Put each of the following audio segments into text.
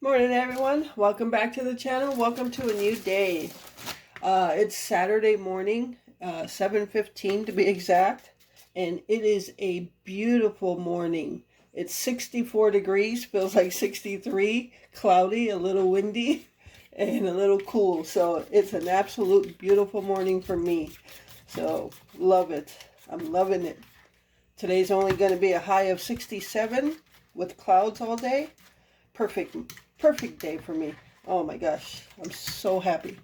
Morning everyone, welcome back to the channel. Welcome to a new day. It's Saturday morning, 7:15 to be exact, and it is a beautiful morning. It's 64 degrees, feels like 63, cloudy, a little windy, and a little cool. So it's an absolute beautiful morning for me. So love it. I'm loving it. Today's only going to be a high of 67 with clouds all day. Perfect day for me. Oh my gosh, I'm so happy.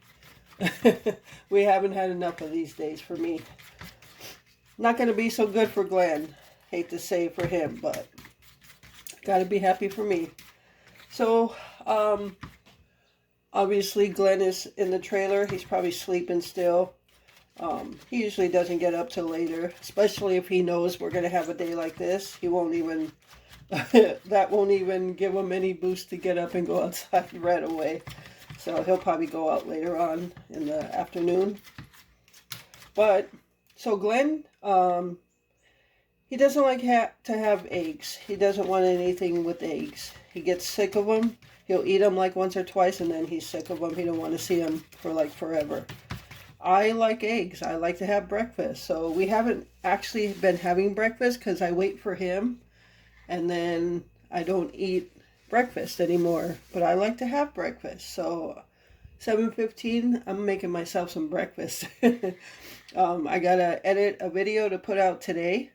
We haven't had enough of these days for me. Not going to be so good for Glenn. Hate to say for him, but got to be happy for me. So, obviously Glenn is in the trailer. He's probably sleeping still. He usually doesn't get up till later, especially if he knows we're going to have a day like this. He won't even that won't even give him any boost to get up and go outside right away. So he'll probably go out later on in the afternoon. But, so Glenn, he doesn't like to have eggs. He doesn't want anything with eggs. He gets sick of them. He'll eat them like once or twice and then he's sick of them. He don't want to see them for like forever. I like eggs. I like to have breakfast. So we haven't actually been having breakfast because I wait for him. And then I don't eat breakfast anymore, but I like to have breakfast. So 7:15, I'm making myself some breakfast. I gotta edit a video to put out today.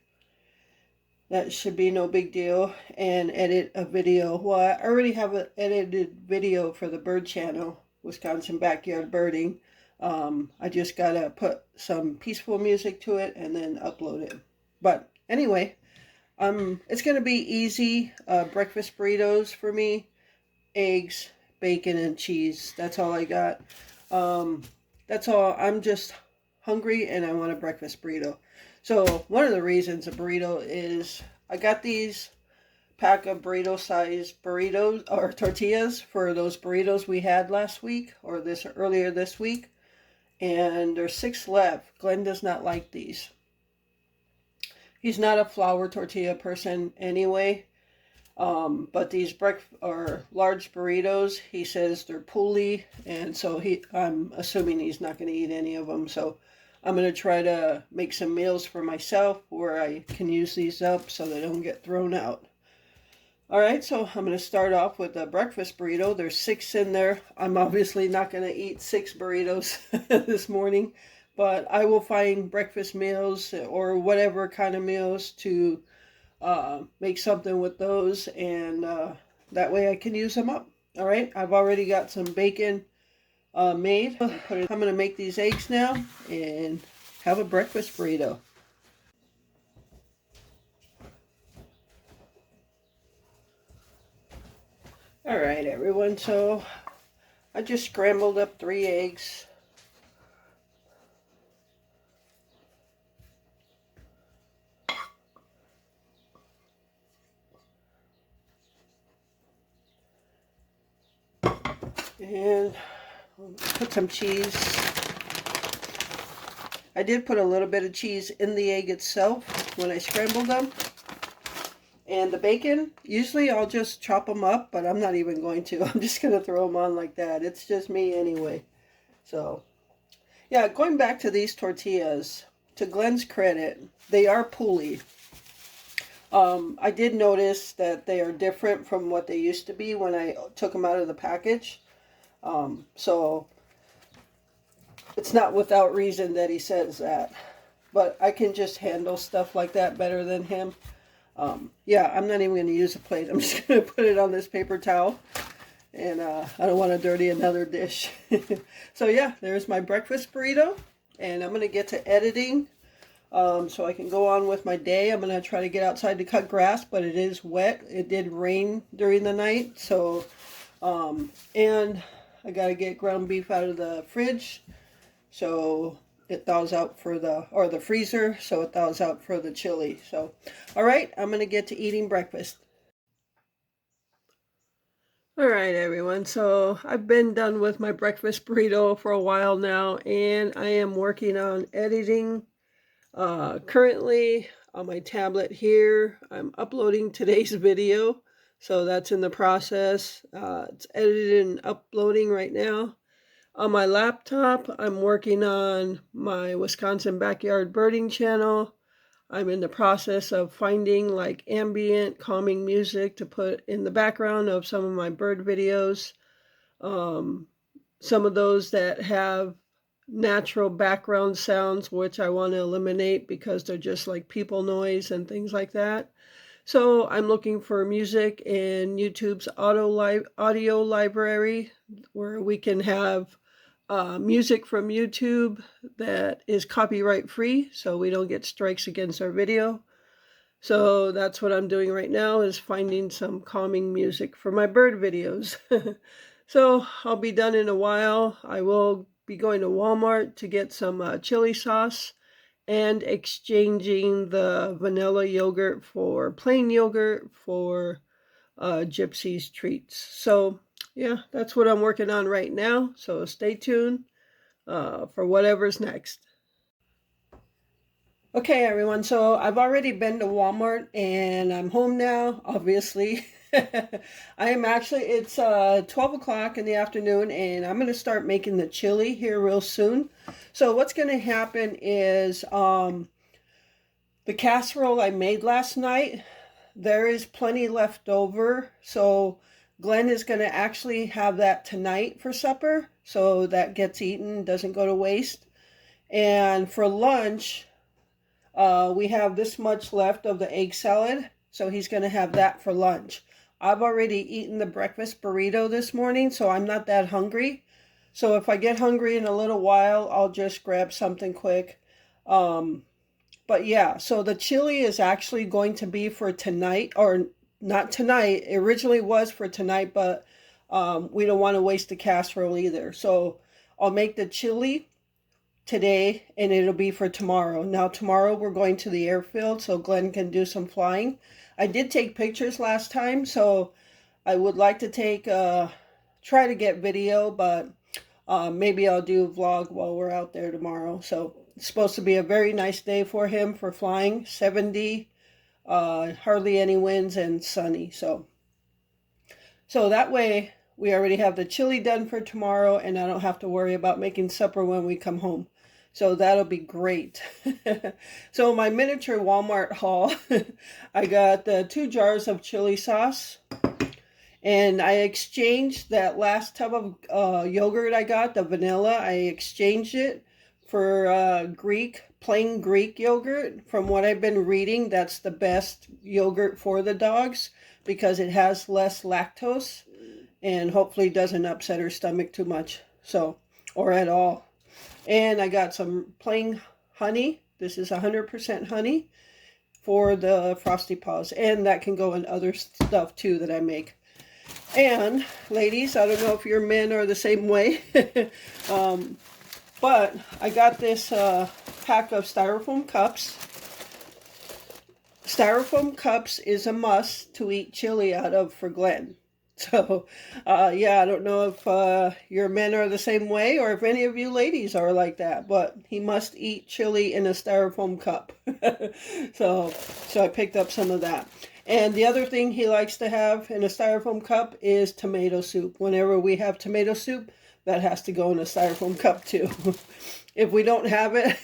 That should be no big deal. And edit a video. Well, I already have an edited video for the bird channel, Wisconsin Backyard Birding. I just gotta put some peaceful music to it and then upload it. But anyway, it's going to be easy breakfast burritos for me. Eggs, bacon, and cheese. That's all I got. That's all. I'm just hungry and I want a breakfast burrito. So one of the reasons a burrito is I got these pack of burrito size burritos or tortillas for those burritos we had last week or earlier this week. And there's 6 left. Glenn does not like these. He's not a flour tortilla person anyway, but these large burritos, he says they're pooly, and so I'm assuming he's not going to eat any of them. So I'm going to try to make some meals for myself where I can use these up so they don't get thrown out. All right, so I'm going to start off with a breakfast burrito. There's 6 in there. I'm obviously not going to eat 6 burritos this morning. But I will find breakfast meals or whatever kind of meals to make something with those. And that way I can use them up. All right. I've already got some bacon made. I'm going to make these eggs now and have a breakfast burrito. All right, everyone. So I just scrambled up 3 eggs. And put some cheese. I did put a little bit of cheese in the egg itself when I scrambled them. And the bacon, usually I'll just chop them up, but I'm not even going to. I'm just going to throw them on like that. It's just me anyway. So, yeah, going back to these tortillas, to Glenn's credit, they are pooly. I did notice that they are different from what they used to be when I took them out of the package. So it's not without reason that he says that, but I can just handle stuff like that better than him. Yeah, I'm not even going to use a plate. I'm just going to put it on this paper towel, and I don't want to dirty another dish. So yeah, there's my breakfast burrito, and I'm going to get to editing so I can go on with my day. I'm going to try to get outside to cut grass, but it is wet. It did rain during the night, so and I got to get ground beef out of the fridge so it thaws out for the freezer so it thaws out for the chili. So, all right, I'm going to get to eating breakfast. All right, everyone. So I've been done with my breakfast burrito for a while now, and I am working on editing. Currently on my tablet here, I'm uploading today's video. So that's in the process. It's edited and uploading right now. On my laptop, I'm working on my Wisconsin Backyard Birding channel. I'm in the process of finding like ambient, calming music to put in the background of some of my bird videos. Um, some of those that have natural background sounds, which I want to eliminate because they're just like people noise and things like that. So I'm looking for music in YouTube's audio library where we can have music from YouTube that is copyright free so we don't get strikes against our video. So that's what I'm doing right now, is finding some calming music for my bird videos. So I'll be done in a while. I will be going to Walmart to get some chili sauce and exchanging the vanilla yogurt for plain yogurt for Gypsy's treats. So yeah, that's what I'm working on right now. So stay tuned for whatever's next. Okay, everyone. So I've already been to Walmart and I'm home now, obviously. I am actually, it's 12 o'clock in the afternoon and I'm going to start making the chili here real soon. So what's going to happen is the casserole I made last night, there is plenty left over. So Glenn is going to actually have that tonight for supper. So that gets eaten, doesn't go to waste. And for lunch, we have this much left of the egg salad, so he's going to have that for lunch. I've already eaten the breakfast burrito this morning, so I'm not that hungry. So if I get hungry in a little while, I'll just grab something quick. But yeah, so the chili is actually going to be for tonight, or not tonight. It originally was for tonight, but we don't want to waste the casserole either. So I'll make the chili today and it'll be for tomorrow. Now tomorrow we're going to the airfield so Glenn can do some flying. I did take pictures last time, so I would like to try to get video, but maybe I'll do a vlog while we're out there tomorrow. So it's supposed to be a very nice day for him for flying. 70, hardly any winds and sunny. So that way we already have the chili done for tomorrow and I don't have to worry about making supper when we come home. So that'll be great. So my miniature Walmart haul, I got 2 jars of chili sauce. And I exchanged that last tub of yogurt I got, the vanilla. I exchanged it for plain Greek yogurt. From what I've been reading, that's the best yogurt for the dogs because it has less lactose and hopefully doesn't upset her stomach too much, so, or at all. And I got some plain honey. This is 100% honey for the Frosty Paws. And that can go in other stuff too that I make. And ladies, I don't know if your men are the same way. But I got this pack of styrofoam cups. Styrofoam cups is a must to eat chili out of for Glenn. So, yeah, I don't know if your men are the same way or if any of you ladies are like that, but he must eat chili in a styrofoam cup. So I picked up some of that. And the other thing he likes to have in a styrofoam cup is tomato soup. Whenever we have tomato soup, that has to go in a styrofoam cup too. If we don't have it,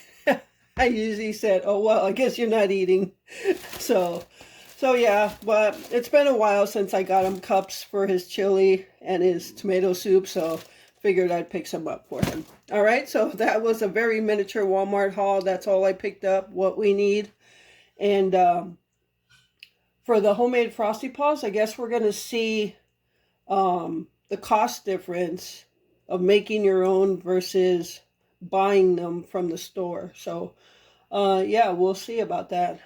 I usually said, oh, well, I guess you're not eating. So yeah, but it's been a while since I got him cups for his chili and his tomato soup, so figured I'd pick some up for him. All right, so that was a very miniature Walmart haul. That's all I picked up, what we need. And for the homemade Frosty Paws, I guess we're going to see the cost difference of making your own versus buying them from the store. So yeah, we'll see about that.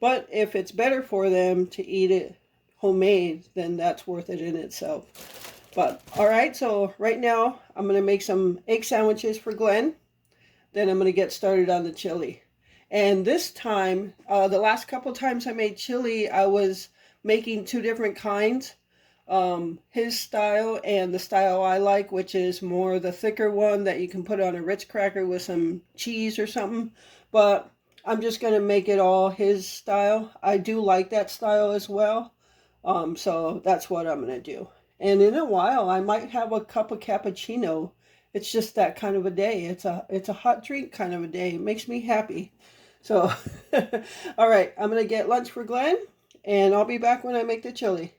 But if it's better for them to eat it homemade, then that's worth it in itself. But, all right, so right now I'm going to make some egg sandwiches for Glenn. Then I'm going to get started on the chili. And this time, the last couple times I made chili, I was making 2 different kinds. His style and the style I like, which is more the thicker one that you can put on a Ritz cracker with some cheese or something. But I'm just going to make it all his style. I do like that style as well. So that's what I'm going to do. And in a while, I might have a cup of cappuccino. It's just that kind of a day. It's a hot drink kind of a day. It makes me happy. So, all right, I'm going to get lunch for Glenn, and I'll be back when I make the chili.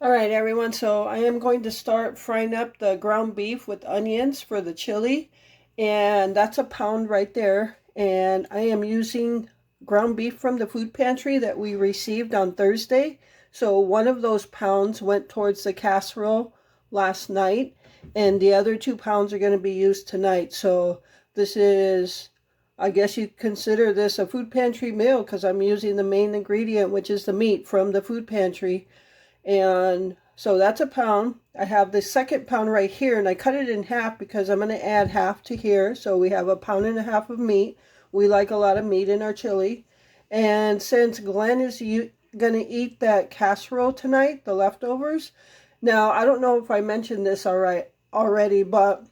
All right, everyone, so I am going to start frying up the ground beef with onions for the chili, and that's a pound right there. And I am using ground beef from the food pantry that we received on Thursday. So one of those pounds went towards the casserole last night, and the other 2 pounds are going to be used tonight. So this is, I guess you'd consider this a food pantry meal because I'm using the main ingredient, which is the meat from the food pantry. And so that's a pound. I have the second pound right here, and I cut it in half because I'm going to add half to here. So we have 1.5 pounds of meat. We like a lot of meat in our chili. And since Glenn is going to eat that casserole tonight, the leftovers. Now, I don't know if I mentioned this already, but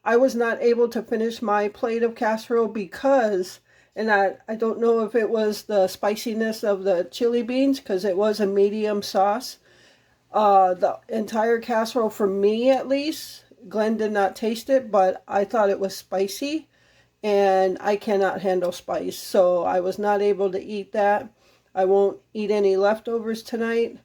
I was not able to finish my plate of casserole because, and I don't know if it was the spiciness of the chili beans because it was a medium sauce. The entire casserole, for me at least, Glenn did not taste it, but I thought it was spicy, and I cannot handle spice, so I was not able to eat that. I won't eat any leftovers tonight.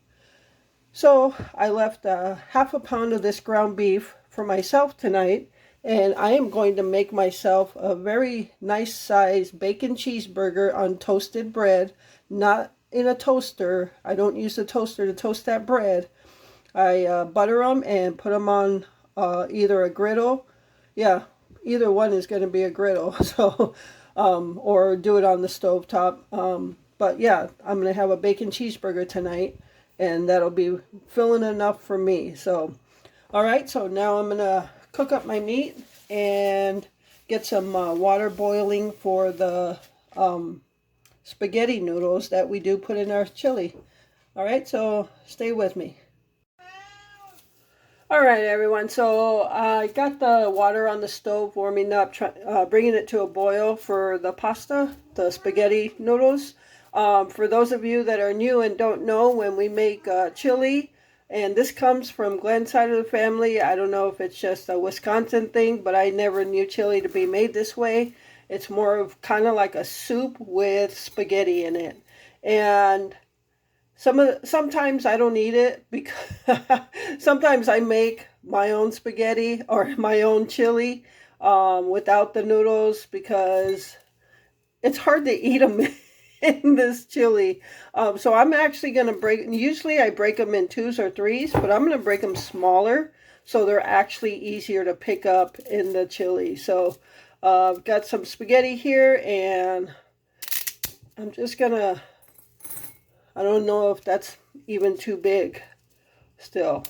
So I left 1/2 pound of this ground beef for myself tonight, and I am going to make myself a very nice size bacon cheeseburger on toasted bread, not in a toaster. I don't use the toaster to toast that bread. I butter them and put them on either a griddle. Yeah, either one is going to be a griddle. So, or do it on the stovetop. But yeah, I'm going to have a bacon cheeseburger tonight, and that'll be filling enough for me. So, all right. So now I'm going to cook up my meat and get some water boiling for the spaghetti noodles that we do put in our chili. All right. So stay with me. All right, everyone. So I got the water on the stove warming up, bringing it to a boil for the pasta, the spaghetti noodles. For those of you that are new and don't know, when we make chili, and this comes from Glenn's side of the family, I don't know if it's just a Wisconsin thing, but I never knew chili to be made this way. It's more of kind of like a soup with spaghetti in it. And sometimes I don't eat it because sometimes I make my own spaghetti or my own chili without the noodles because it's hard to eat them in this chili. So I'm actually going to usually I break them in 2s or 3s, but I'm going to break them smaller so they're actually easier to pick up in the chili. So I've got some spaghetti here, and I'm just going to, I don't know if that's even too big still.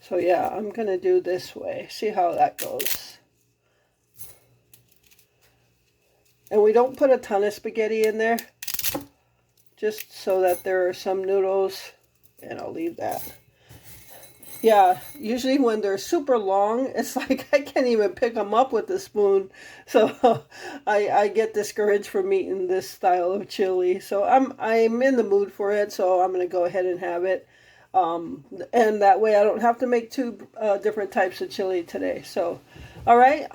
So yeah, I'm going to do this way. See how that goes. And we don't put a ton of spaghetti in there, just so that there are some noodles, and I'll leave that. Yeah, usually when they're super long, it's like I can't even pick them up with a spoon. So I get discouraged from eating this style of chili. So I'm in the mood for it, so I'm going to go ahead and have it. And that way I don't have to make 2 different types of chili today. So, all right.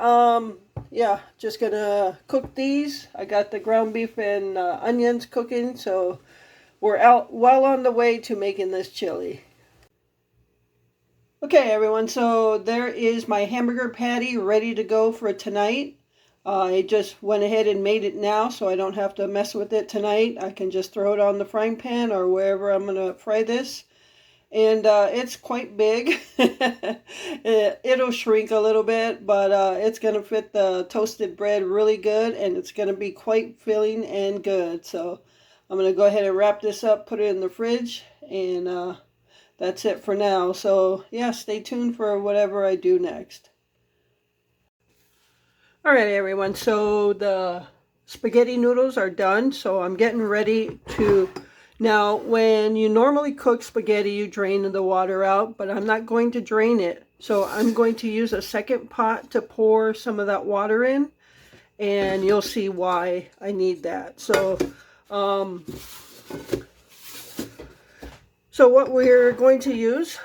Yeah, just going to cook these. I got the ground beef and onions cooking, so we're well on the way to making this chili. Okay, everyone, so there is my hamburger patty ready to go for tonight. I just went ahead and made it now, so I don't have to mess with it tonight. I can just throw it on the frying pan or wherever I'm going to fry this. And it's quite big. It'll shrink a little bit, but it's going to fit the toasted bread really good, and it's going to be quite filling and good. So I'm going to go ahead and wrap this up, put it in the fridge, and that's it for now. So yeah, stay tuned for whatever I do next. All right, everyone. So the spaghetti noodles are done. So I'm getting ready to... Now, when you normally cook spaghetti, you drain the water out, but I'm not going to drain it. So I'm going to use a second pot to pour some of that water in. and you'll see why I need that. So what we're going to use,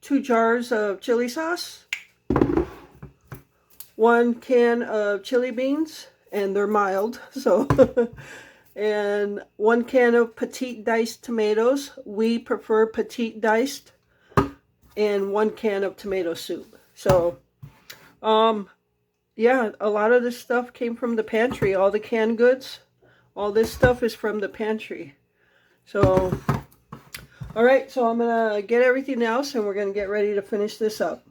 2 jars of chili sauce, 1 can of chili beans, and they're mild, so and 1 can of petite diced tomatoes. We prefer petite diced, and 1 can of tomato soup. So yeah, a lot of this stuff came from the pantry. All the canned goods, all this stuff is from the pantry. So all right, so I'm gonna get everything else and we're gonna get ready to finish this up.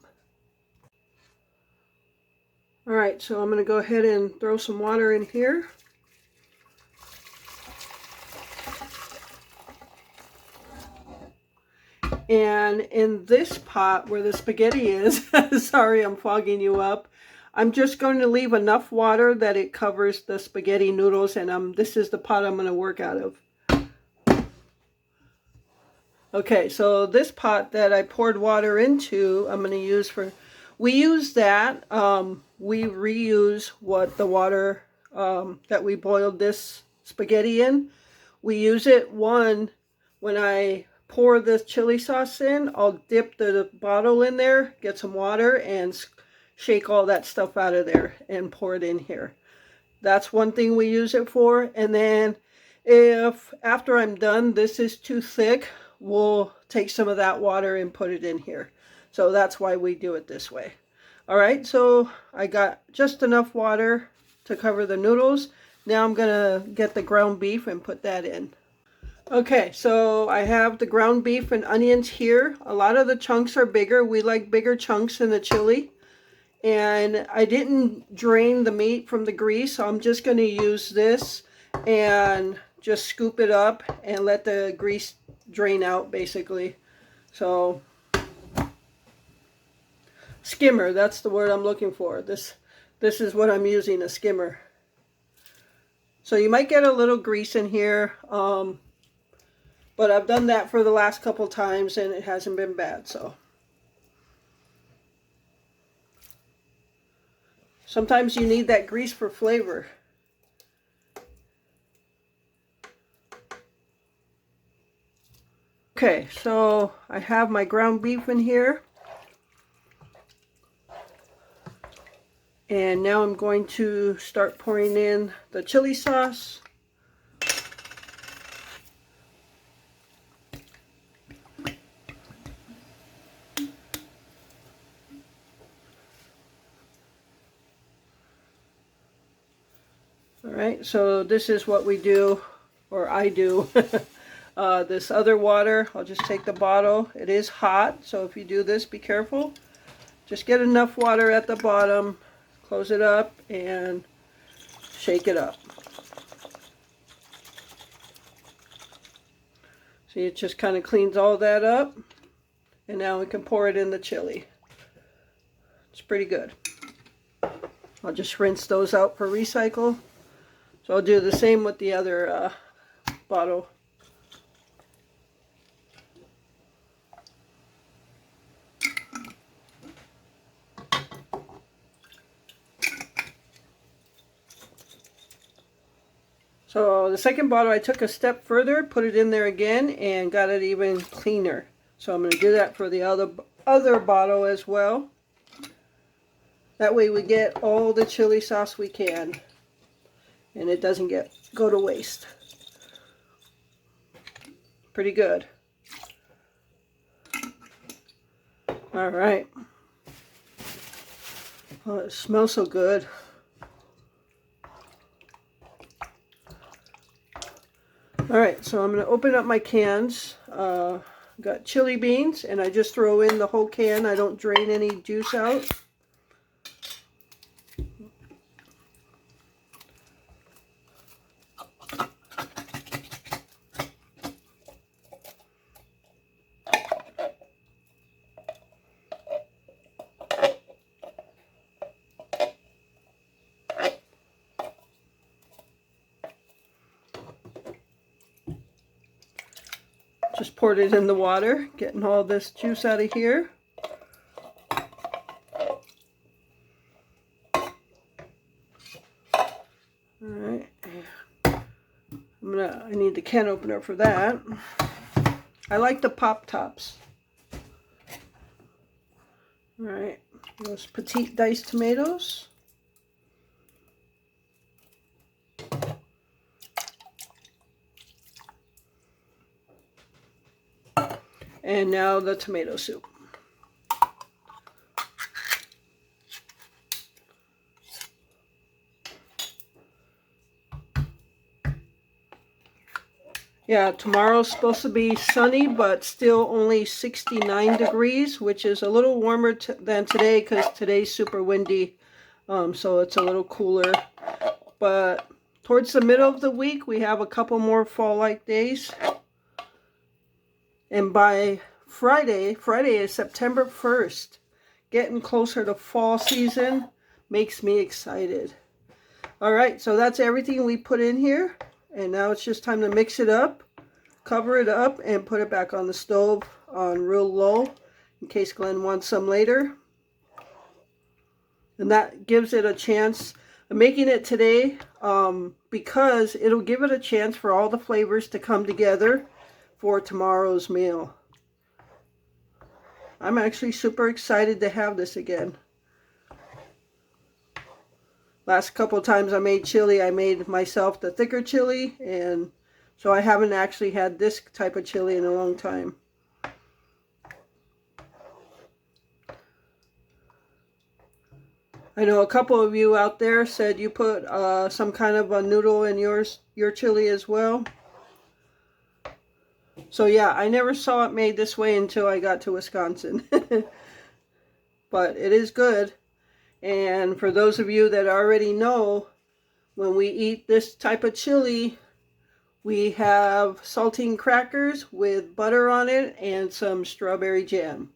All right, so I'm gonna go ahead and throw some water in here. And in this pot where the spaghetti is, sorry, I'm fogging you up, I'm just going to leave enough water that it covers the spaghetti noodles, and this is the pot I'm going to work out of. Okay, so this pot that I poured water into, I'm going to use for, we use that, we reuse what the water that we boiled this spaghetti in. We use it, when I pour the chili sauce in, I'll dip the bottle in there, get some water, and shake all that stuff out of there and pour it in here. That's one thing we use it for. And then if after I'm done this is too thick, we'll take some of that water and put it in here. So that's why we do it this way. All right, so I got just enough water to cover the noodles. Now I'm gonna get the ground beef and put that in. Okay, so I have the ground beef and onions here. A lot of the chunks are bigger. We like bigger chunks in the chili. And I didn't drain the meat from the grease, so I'm just going to use this and just scoop it up and let the grease drain out, basically. So, skimmer, that's the word I'm looking for. This is what I'm using, a skimmer. So you might get a little grease in here, but I've done that for the last couple times and it hasn't been bad, so. Sometimes you need that grease for flavor. Okay, so I have my ground beef in here. And now I'm going to start pouring in the chili sauce. Alright, so this is what we do, or I do. This other water, I'll just take the bottle. It is hot, so if you do this, be careful. Just get enough water at the bottom, close it up, and shake it up. See, it just kind of cleans all that up. And now we can pour it in the chili. It's pretty good. I'll just rinse those out for recycle. So I'll do the same with the other bottle. So the second bottle I took a step further, put it in there again, and got it even cleaner. So I'm going to do that for the other bottle as well. That way we get all the chili sauce we can. And it doesn't go to waste. Pretty good. All right. Oh, it smells so good. All right, so I'm going to open up my cans. Got chili beans, and I just throw in the whole can. I don't drain any juice out. Just poured it in the water, getting all this juice out of here. I need the can opener for that. I like the pop tops. All right, those petite diced tomatoes. And now the tomato soup. Yeah, tomorrow's supposed to be sunny, but still only 69 degrees, which is a little warmer than today because today's super windy. So it's a little cooler. But towards the middle of the week, we have a couple more fall-like days. And by Friday is September 1st. Getting closer to fall season makes me excited. All right, so that's everything we put in here. And now it's just time to mix it up, cover it up, and put it back on the stove on real low in case Glenn wants some later. And that gives it a chance. I'm making it today because it'll give it a chance for all the flavors to come together for tomorrow's meal. I'm actually super excited to have this again. Last couple times I made chili, I made myself the thicker chili, and so I haven't actually had this type of chili in a long time. I know a couple of you out there said you put some kind of a noodle in your chili as well. So yeah, I never saw it made this way until I got to Wisconsin. But it is good. And for those of you that already know, when we eat this type of chili, we have saltine crackers with butter on it and some strawberry jam.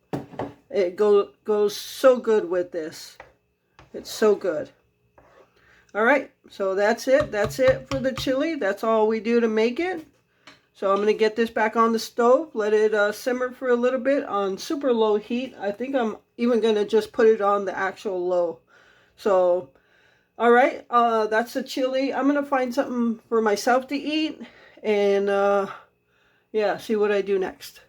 It goes so good with this. It's so good. All right, so that's it. That's it for the chili. That's all we do to make it. So I'm going to get this back on the stove, let it simmer for a little bit on super low heat. I think I'm even going to just put it on the actual low. So, all right, that's the chili. I'm going to find something for myself to eat and, yeah, see what I do next.